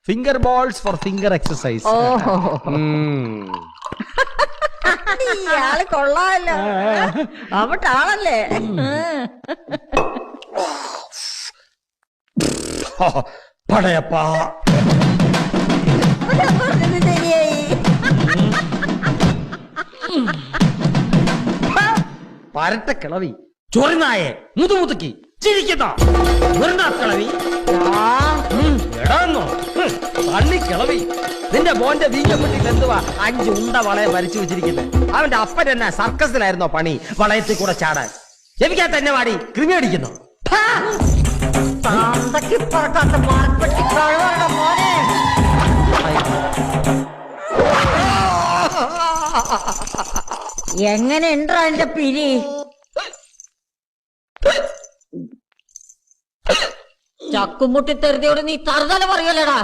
Finger balls for finger exercise. ഓഹോ ഇയാള് കൊള്ളാമല്ലോ. അവട്ടാളല്ലേ? പടയപ്പാ പറഞ്ഞത് ശരിയായി. പരട്ട കിളവി ചൊറിനായെ മുതുമുതുക്കി ചിരിക്കുന്നോ കിളവി എടാന്നോ തള്ളി കിളവി. നിന്റെ മോന്റെ വീഞ്ഞപ്പെട്ടിട്ട് എന്തുവാ 5 ഉണ്ട വളയെ വരച്ചു വെച്ചിരിക്കുന്നത്? അവന്റെ അപ്പൻ തന്നെ സർക്കസിലായിരുന്നോ പണി വളയത്തിൽ കൂടെ ചാടാൻ? ജപിക്കാ തന്നെ വാടി കൃമി അടിക്കുന്നു. എങ്ങനെ ഉണ്ടോ എന്റെ പിരി? ചക്കുമുട്ടി തെറുതിയോട് നീ തറുതല പറയലടാ.